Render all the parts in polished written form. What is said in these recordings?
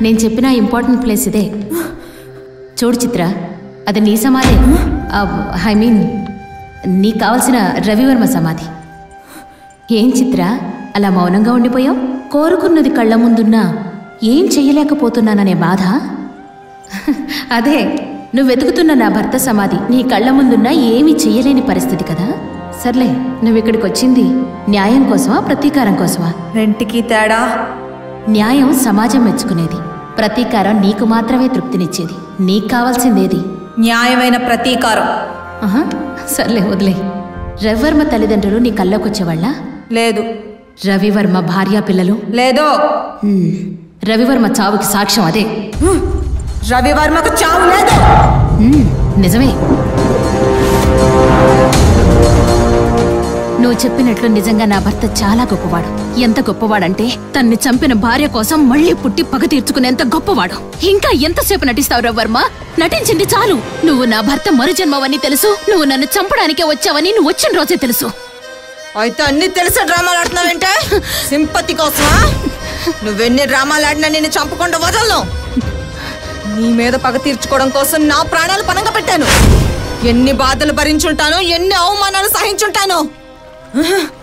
నేను చెప్పిన important place ఇదే. చూడు చిత్ర, అది నీ సమాధి. ఐ మీన్ నీకు కావలసిన రవివర్మ సమాధి. ఏం చిత్ర అలా మౌనంగా ఉండిపోయావు? కోరుకున్నది కళ్ళ ముందున్నా ఏం చెయ్యలేకపోతున్నాననే బాధ? అదే నువ్వు వెతుకుతున్న నా భర్త సమాధి నీ కళ్ళ ముందున్నా ఏమీ చెయ్యలేని పరిస్థితి కదా. సర్లే, నువ్విక్కడికి వచ్చింది న్యాయం కోసమా ప్రతీకారం కోసమా? రెంటికి తేడా. న్యాయం సమాజం మెచ్చుకునేది, ప్రతీకారం నీకు మాత్రమే తృప్తినిచ్చేది. నీకు కావాల్సిందేది? న్యాయమైన ప్రతీకారం. సర్లే వదిలే. రవివర్మ తల్లిదండ్రులు నీ కల్లోకొచ్చేవాళ్ళ? లేదు. రవివర్మ భార్యా పిల్లలు? లేదు. రవివర్మ చావుకి సాక్ష్యం అదే. రవివర్మకు చావు లేదు. నిజమే. నువ్వు చెప్పినట్లు నిజంగా నా భర్త చాలా గొప్పవాడు. ఎంత గొప్పవాడంటే తన్ని చంపిన భార్య కోసం మళ్లీ పుట్టి పగ తీర్చుకునేంత గొప్పవాడు. ఇంకా ఎంతసేపు నటిస్తావు రవివర్మ? నటించింది చాలు. నువ్వు నా భర్త మరుజన్మవని తెలుసు. నువ్వు నన్ను చంపడానికే వచ్చావని నువ్వు వచ్చిన రోజే తెలుసు. అయితే అన్ని తెలిసే డ్రామాలు ఆడుతున్నావేంటే? సింపతి కోసమా? నువ్వెన్ని డ్రామాలు ఆడినా నిన్ను చంపకుండా వదలను. నీ మీద పగ తీర్చుకోవడం కోసం నా ప్రాణాలు పణంగా పెట్టాను. ఎన్ని బాధలు భరించుంటాను, ఎన్ని అవమానాలు సహించుంటాను.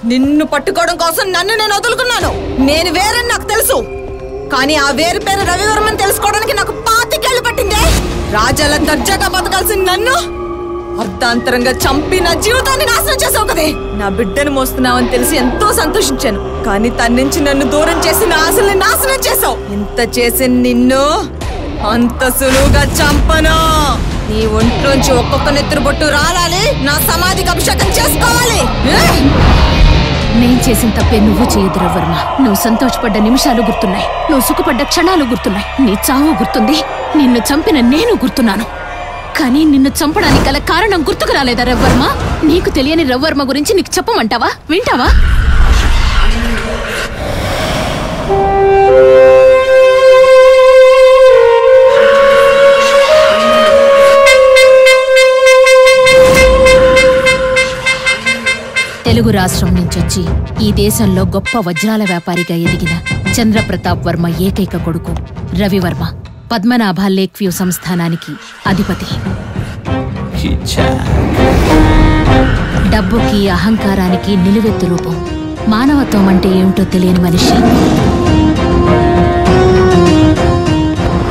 నిన్ను పట్టుకోవడం కోసం నన్ను నేను వదులుకున్నాను. నేను వేరని నాకు తెలుసు, కానీ ఆ వేరు పేరు రవివర్మని తెలుసుకోవడానికి నాకు 25 ఏళ్ళు పట్టిందే. రాజాల దర్జాగా బతకాల్సిన నన్ను అర్ధాంతరంగా చంపి నా జీవితాన్ని నాశనం చేసావు కదే. నా బిడ్డను మోస్తున్నావని తెలిసి ఎంతో సంతోషించాను, కానీ తన నుంచి నన్ను దూరం చేసి నా ఆశల్ని నాశనం చేసావు. ఇంత చేసి నిన్ను అంత సులువుగా చంపను. నీ ఒంట్లోంచి ఒక్కొక్క నెత్తురు బొట్టు రాలాలి, నా సమాధికి అభిషేకం చేసుకోవాలి. నేను చేసిన తప్పే నువ్వు చేయదు రవివర్మ. నువ్వు సంతోషపడ్డ నిమిషాలు గుర్తున్నాయి, నువ్వు సుఖపడ్డ క్షణాలు గుర్తున్నాయి, నీ చావు గుర్తుంది, నిన్ను చంపిన నేను గుర్తున్నాను. కానీ నిన్ను చంపడానికి గల కారణం గుర్తుకు రాలేదా రవివర్మ? నీకు తెలియని రవివర్మ గురించి నీకు చెప్పమంటావా? వింటావా? తెలుగు రాష్ట్రం నుంచొచ్చి ఈ దేశంలో గొప్ప వజ్రాల వ్యాపారిగా ఎదిగిన చంద్రప్రతాప్ వర్మ ఏకైక కొడుకు రవివర్మ. పద్మనాభ లేక్ వ్యూ సంస్థానానికి అధిపతి. డబ్బుకి అహంకారానికి నిలువెత్తు రూపం. మానవత్వం అంటే ఏమిటో తెలియని మనిషి.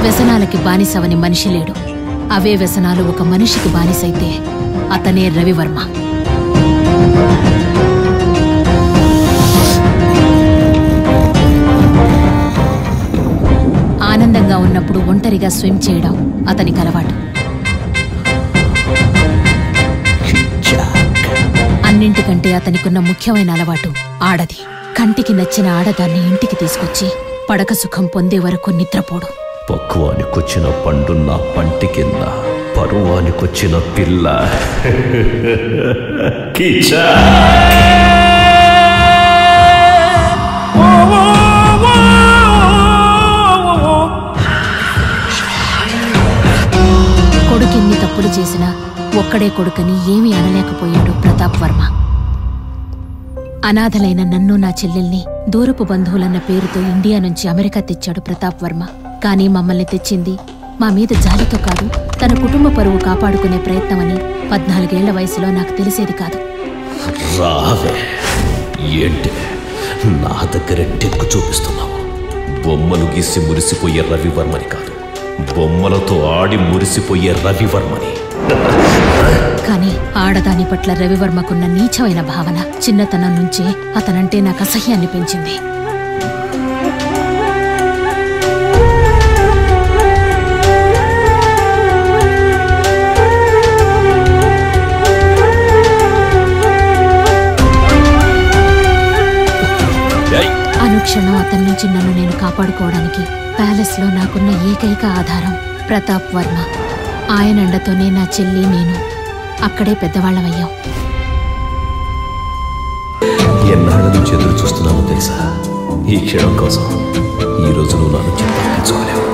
వ్యసనాలకి బానిసవని మనిషి లేడు. అవే వ్యసనాలు ఒక మనిషికి బానిసైతే అతనే రవివర్మ. ఆనందంగా ఉన్నప్పుడు ఒంటరిగా స్విమ్ చేయడం అతనికి అలవాటు. అన్నింటికంటే అతనికున్న ముఖ్యమైన అలవాటు ఆడది. కంటికి నచ్చిన ఆడదాన్ని ఇంటికి తీసుకొచ్చి పడక సుఖం పొందే వరకు నిద్రపోడు. పక్వానికొచ్చిన పండున్న పంటి కింద పరువానికొచ్చిన పిల్ల. కొడుకెన్ని తప్పులు చేసినా ఒక్కడే కొడుకని ఏమీ అనలేకపోయాడు ప్రతాప్ వర్మ. అనాథలైన నన్ను నా చెల్లెల్ని దూరపు బంధువులన్న పేరుతో ఇండియా నుంచి అమెరికా తెచ్చాడు ప్రతాప్ వర్మ. కానీ మమ్మల్ని తెచ్చింది మా మీద జాలితో కాదు, తన కుటుంబ పరువు కాపాడుకునే ప్రయత్నమని 14 ఏళ్ల వయసులో నాకు తెలిసేది కాదు. ఏంటి నా దగ్గర టెక్కు చూపిస్తున్నావు? బొమ్మలు గీసి మురిసిపోయే రవివర్మని కాదు, బొమ్మలతో ఆడి మురిసిపోయే రవివర్మని. కానీ ఆడదాని పట్ల రవివర్మకున్న నీచమైన భావన చిన్నతనం నుంచే అతనంటే నాకు అసహ్యాన్ని పెంచింది. అనుక్షణం అతని నుంచి నన్ను నేను కాపాడుకోవడానికి ప్యాలెస్లో నాకున్న ఏకైక ఆధారం ప్రతాప్ వర్మ. ఆయన అండతోనే నా చెల్లి నేను అక్కడే పెద్దవాళ్ళమయ్యాం. ఎన్నాళ్ళ నుంచి ఎదురు చూస్తున్నానో తెలుసా ఈ క్షణం కోసం. ఈ రోజు నువ్వు నా నుంచి తప్పించుకోలేవు.